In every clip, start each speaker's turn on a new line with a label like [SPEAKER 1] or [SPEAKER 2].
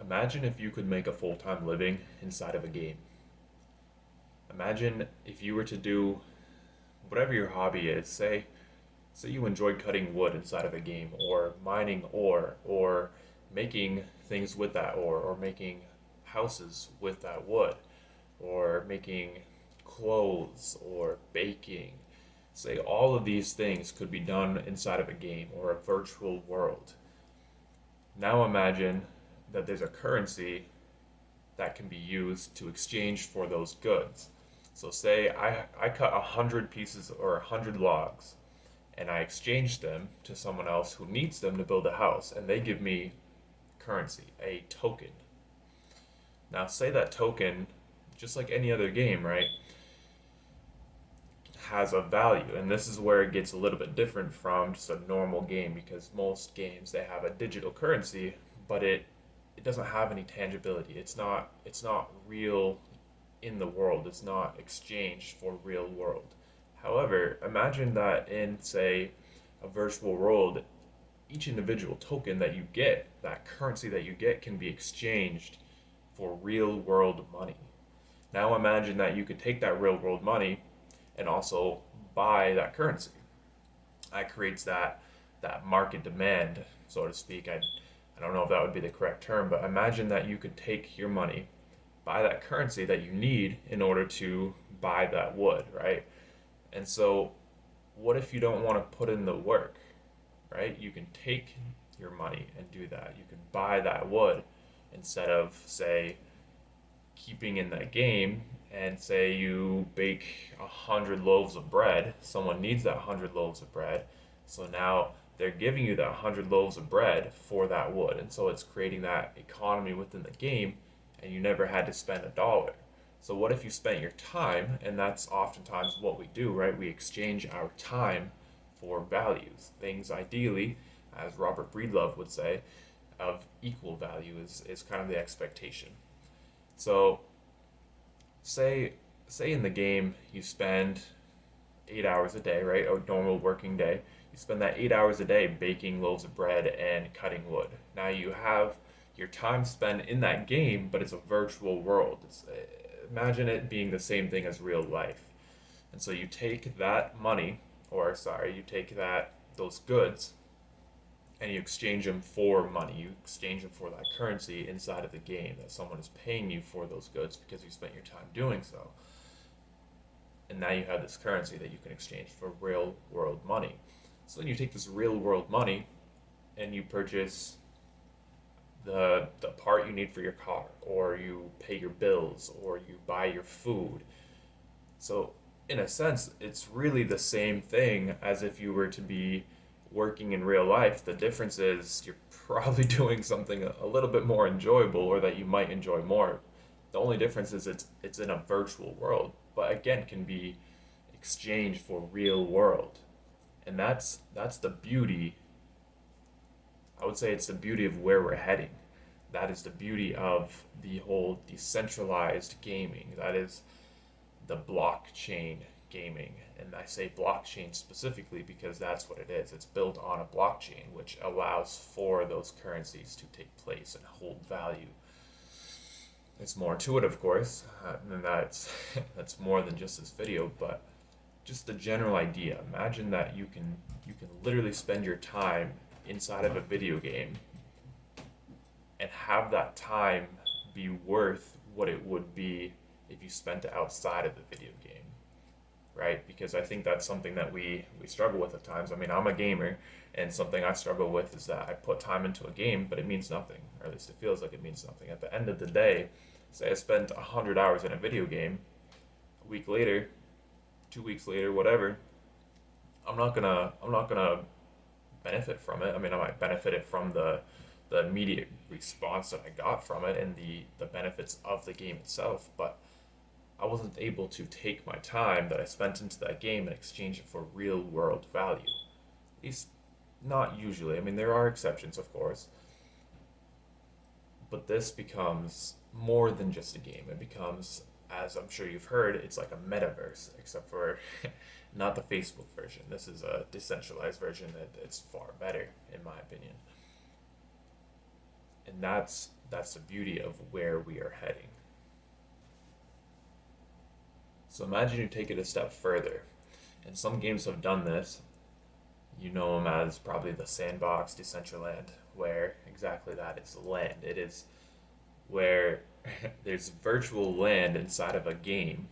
[SPEAKER 1] Imagine if you could make a full-time living inside of a game. Imagine if you were to do whatever your hobby is. Say you enjoy cutting wood inside of a game, or mining ore, or making things with that ore, or making houses with that wood, or making clothes, or baking. Say all of these things could be done inside of a game or a virtual world. Now imagine that there's a currency that can be used to exchange for those goods. So say I cut 100 pieces or 100 logs and I exchange them to someone else who needs them to build a house, and they give me currency, a token. Now say that token, just like any other game, right, has a value, and this is where it gets a little bit different from just a normal game, because most games they have a digital currency, but it doesn't have any tangibility. It's not real in the world. It's not exchanged for real world. However, imagine that in, say, a virtual world, each individual token that you get, that currency that you get, can be exchanged for real world money. Now imagine that you could take that real world money and also buy that currency. That creates that market demand, so to speak. I don't know if that would be the correct term, but imagine that you could take your money, buy that currency that you need in order to buy that wood, right? And so, what if you don't want to put in the work, right? You can take your money and do that. You can buy that wood instead of, say, keeping in that game, and say you bake 100 loaves of bread. Someone needs that 100 loaves of bread. So now they're giving you that 100 loaves of bread for that wood. And so it's creating that economy within the game, and you never had to spend a dollar. So what if you spent your time, and that's oftentimes what we do, right? We exchange our time for values. Things ideally, as Robert Breedlove would say, of equal value is kind of the expectation. So say say in the game you spend 8 hours a day, right? A normal working day. You spend that 8 hours a day baking loaves of bread and cutting wood. Now you have your time spent in that game, but it's a virtual world. Imagine it being the same thing as real life. And so you take that money, or sorry, you take that those goods and you exchange them for money. You exchange them for that currency inside of the game, that someone is paying you for those goods because you spent your time doing so. And now you have this currency that you can exchange for real world money. So then you take this real world money and you purchase the part you need for your car, or you pay your bills, or you buy your food. So in a sense, it's really the same thing as if you were to be working in real life. The difference is you're probably doing something a little bit more enjoyable, or that you might enjoy more. The only difference is it's in a virtual world, but again can be exchanged for real world. And that's the beauty. I would say it's the beauty of where we're heading. That is the beauty of the whole decentralized gaming. That is the blockchain gaming. And I say blockchain specifically because that's what it is. It's built on a blockchain, which allows for those currencies to take place and hold value. There's more to it, of course, and that's more than just this video, but just the general idea. Imagine that you can literally spend your time inside of a video game and have that time be worth what it would be if you spent it outside of the video game, right? Because I think that's something that we struggle with at times. I mean, I'm a gamer, and something I struggle with is that I put time into a game, but it means nothing, or at least it feels like it means nothing. At the end of the day, say I spent 100 hours in a video game, a week later, 2 weeks later, whatever, I'm not gonna benefit from it. I mean, I might benefit it from the immediate response that I got from it, and the benefits of the game itself, but I wasn't able to take my time that I spent into that game and exchange it for real world value. At least not usually. I mean, there are exceptions, of course, but this becomes more than just a game. It becomes, as I'm sure you've heard, it's like a metaverse, except for not the Facebook version. This is a decentralized version that it's far better, in my opinion. And that's the beauty of where we are heading. So imagine you take it a step further, and some games have done this. You know them as probably the Sandbox, Decentraland, where exactly that is land. It is where there's virtual land inside of a game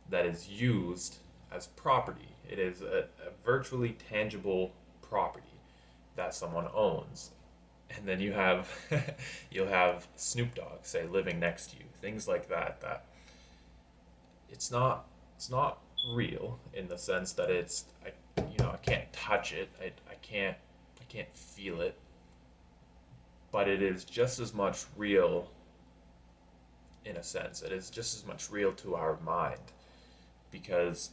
[SPEAKER 1] that is used as property. It is a virtually tangible property that someone owns. And then you have you'll have Snoop Dogg say living next to you, things like that. That it's not real in the sense that I can't touch it. I can't feel it, but it is just as much real in a sense. It is just as much real to our mind because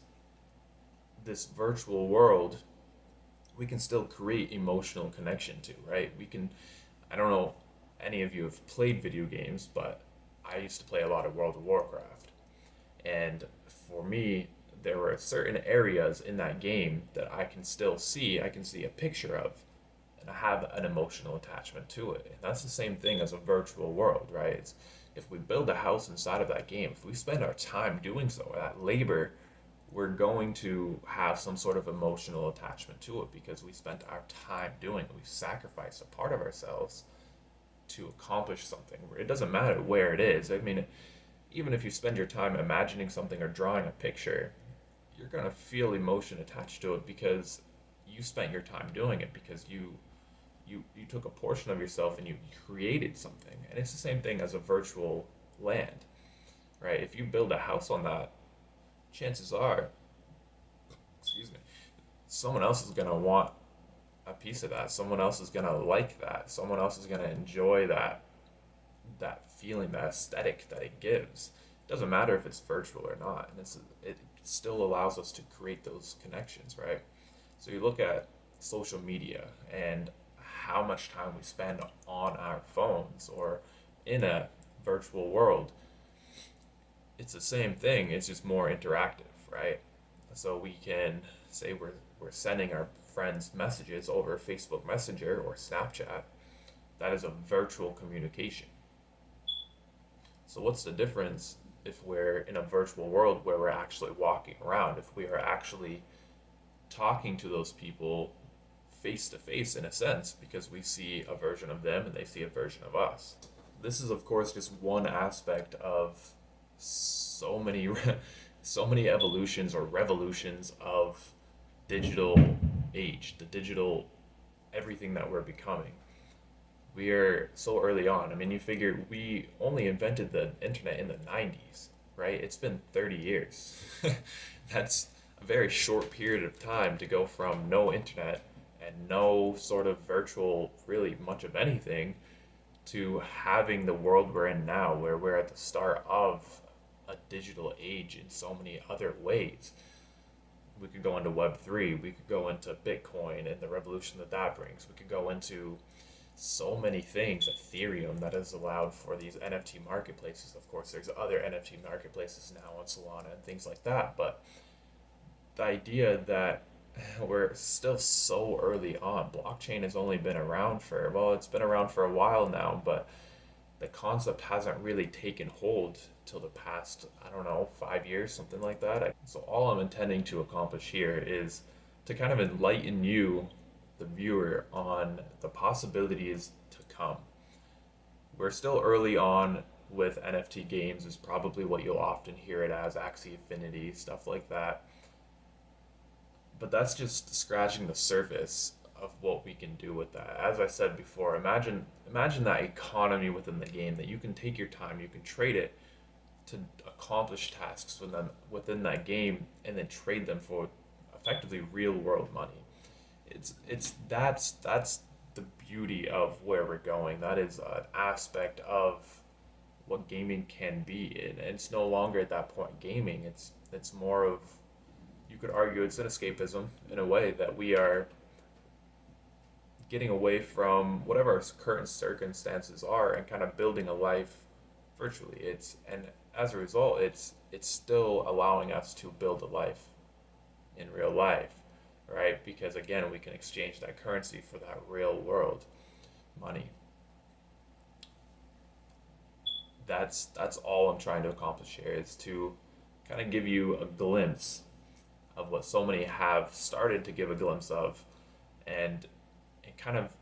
[SPEAKER 1] this virtual world we can still create emotional connection to, right? I don't know any of you have played video games, but I used to play a lot of World of Warcraft. And for me, there were certain areas in that game that I can see a picture of, and I have an emotional attachment to it. And that's the same thing as a virtual world, right? If we build a house inside of that game, if we spend our time doing so, that labor, we're going to have some sort of emotional attachment to it because we spent our time doing it. We sacrificed a part of ourselves to accomplish something. It doesn't matter where it is. I mean, even if you spend your time imagining something or drawing a picture, you're going to feel emotion attached to it because you spent your time doing it because you took a portion of yourself and you created something. And it's the same thing as a virtual land, right? If you build a house on that, chances are, excuse me, someone else is going to want a piece of that. Someone else is going to like that. Someone else is going to enjoy that feeling, that aesthetic that it gives. It doesn't matter if it's virtual or not, and it still allows us to create those connections, right? So you look at social media and how much time we spend on our phones or in a virtual world. It's the same thing. It's just more interactive, right? So we can say we're sending our friends messages over Facebook Messenger or Snapchat. That is a virtual communication. So what's the difference if we're in a virtual world where we're actually walking around, if we are actually talking to those people face to face in a sense, because we see a version of them and they see a version of us. This is of course just one aspect of so many so many evolutions or revolutions of digital age, the digital everything that we're becoming. We are so early on. I mean, you figure we only invented the internet in the 90s, right? It's been 30 years. That's a very short period of time to go from no internet and no sort of virtual, really much of anything, to having the world we're in now, where we're at the start of a digital age in so many other ways. We could go into Web3, we could go into Bitcoin and the revolution that that brings. We could go into so many things, Ethereum that has allowed for these NFT marketplaces. Of course, there's other NFT marketplaces now on Solana and things like that, but the idea that we're still so early on. Blockchain has only been around for, well, it's been around for a while now, but the concept hasn't really taken hold till the past, I don't know, 5 years, something like that. So all I'm intending to accomplish here is to kind of enlighten you, the viewer, on the possibilities to come. We're still early on with NFT games is probably what you'll often hear it as, Axie Infinity, stuff like that. But that's just scratching the surface of what we can do with that. As I said before, imagine that economy within the game that you can take your time, you can trade it to accomplish tasks within that game, and then trade them for effectively real world money. That's the beauty of where we're going. That is an aspect of what gaming can be, and it's no longer at that point gaming. It's more of, you could argue it's an escapism in a way that we are getting away from whatever our current circumstances are and kind of building a life virtually. And as a result, it's still allowing us to build a life in real life, right? Because again, we can exchange that currency for that real world money. that's all I'm trying to accomplish here, is to kind of give you a glimpse of what so many have started to give a glimpse of, and kind of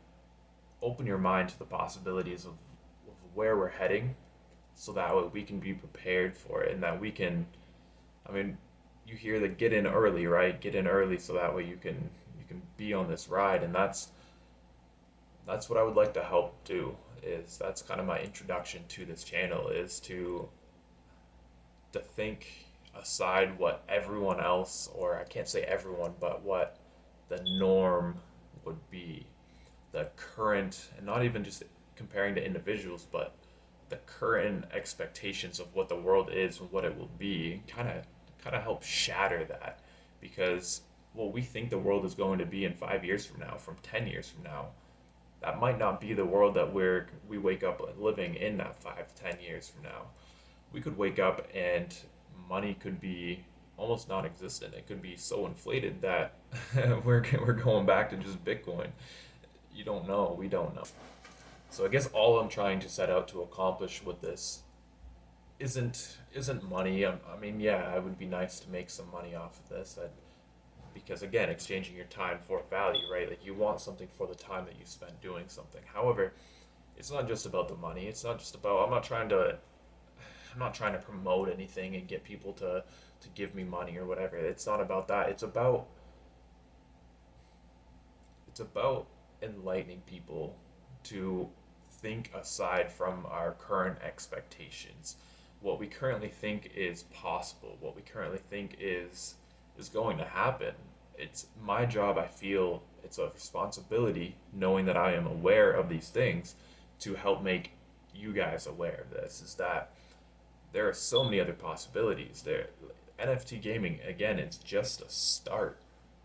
[SPEAKER 1] open your mind to the possibilities of where we're heading, so that way we can be prepared for it, and that we can, I mean, you hear the get in early, right? Get in early so that way you can be on this ride, and that's what I would like to help do. Is that's kind of my introduction to this channel, is to think aside what everyone else, or I can't say everyone, but what the norm would be, the current, and not even just comparing to individuals, but the current expectations of what the world is and what it will be, kind of help shatter that, because what we think the world is going to be in 5 years from now, from 10 years from now, that might not be the world that we wake up living in that 5 to 10 years from now. We could wake up and money could be almost non-existent. It could be so inflated that we're going back to just Bitcoin. You don't know. We don't know. So I guess all I'm trying to set out to accomplish with this isn't money. I mean, yeah, it would be nice to make some money off of this. Because again, exchanging your time for value, right? Like, you want something for the time that you spend doing something. However, it's not just about the money. It's not just about, I'm not trying to promote anything and get people to give me money or whatever. It's not about that. It's about enlightening people to think aside from our current expectations. What we currently think is possible, what we currently think is going to happen. It's my job, I feel it's a responsibility, knowing that I am aware of these things, to help make you guys aware of this, is that there are so many other possibilities there. NFT gaming, again, it's just a start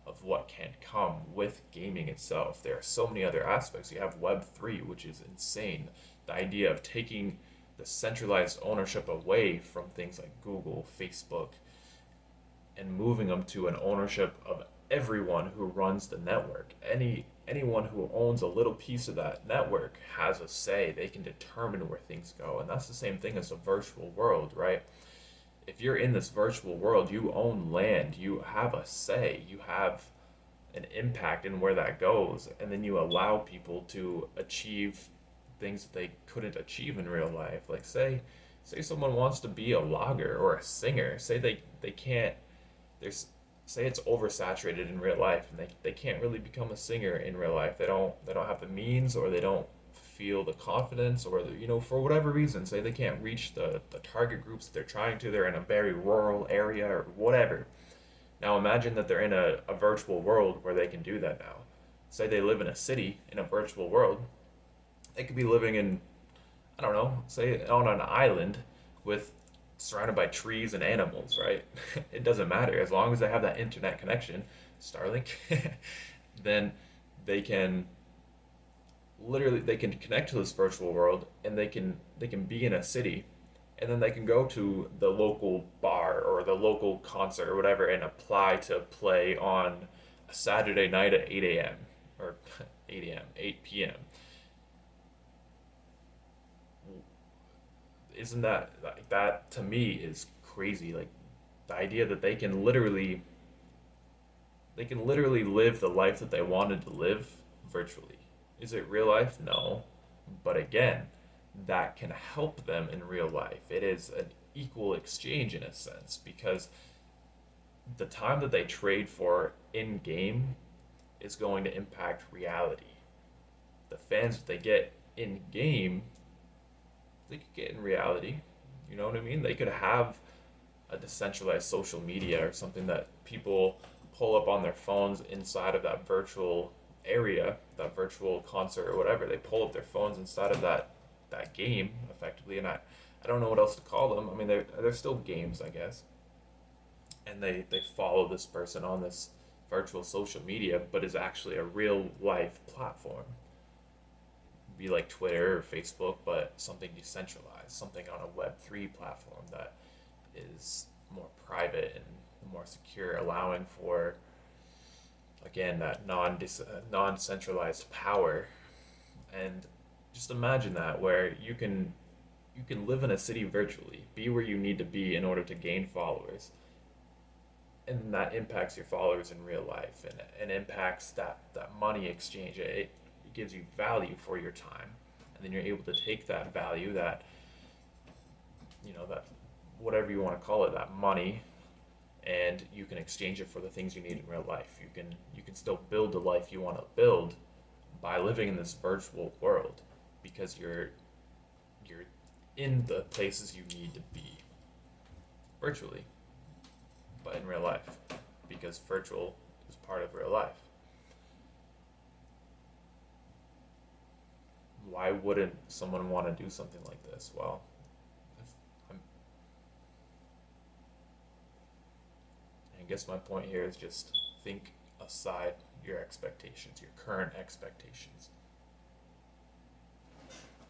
[SPEAKER 1] of what can come with gaming itself. There are so many other aspects. You have Web3, which is insane. The idea of taking the centralized ownership away from things like Google, Facebook, and moving them to an ownership of everyone who runs the network. Anyone who owns a little piece of that network has a say. They can determine where things go. And that's the same thing as a virtual world, right? If you're in this virtual world, you own land, you have a say, you have an impact in where that goes, and then you allow people to achieve things that they couldn't achieve in real life. Like, say someone wants to be a logger or a singer. Say they can't, there's say it's oversaturated in real life, and they can't really become a singer in real life. They don't have the means, or they don't feel the confidence, or for whatever reason, say they can't reach the target groups that they're trying to. They're in a very rural area or whatever. Now imagine that they're in a virtual world where they can do that now. Say they live in a city in a virtual world. They could be living in, I don't know, say on an island with surrounded by trees and animals, right? It doesn't matter, as long as they have that internet connection, Starlink, then they can they can connect to this virtual world, and they can be in a city, and then they can go to the local bar or the local concert or whatever, and apply to play on a Saturday night at 8 a.m. or 8 a.m., 8 p.m. Isn't that, like, that to me is crazy? Like, the idea that they can literally live the life that they wanted to live virtually. Is it real life? No. But again, that can help them in real life. It is an equal exchange in a sense, because the time that they trade for in game is going to impact reality. The fans that they get in game, they could get in reality. You know what I mean? They could have a decentralized social media or something that people pull up on their phones inside of that virtual area, that virtual concert or whatever. They pull up their phones inside of that game effectively, and I don't know what else to call them. I mean, they're still games, I guess. And they follow this person on this virtual social media, but is actually a real life platform. Be like Twitter or Facebook, but something decentralized, something on a Web3 platform that is more private and more secure, allowing for, again, that non centralized power. And just imagine that, where you can you can live in a city virtually, be where you need to be in order to gain followers, and that impacts your followers in real life, and impacts that money exchange. It gives you value for your time, and then you're able to take that value, that that whatever you want to call it, that money, and you can exchange it for the things you need in real life. You can still build the life you want to build by living in this virtual world, because you're in the places you need to be virtually, but in real life, because virtual is part of real life. Why wouldn't someone want to do something like this? Well, I'm, I guess my point here is just think aside your expectations, your current expectations.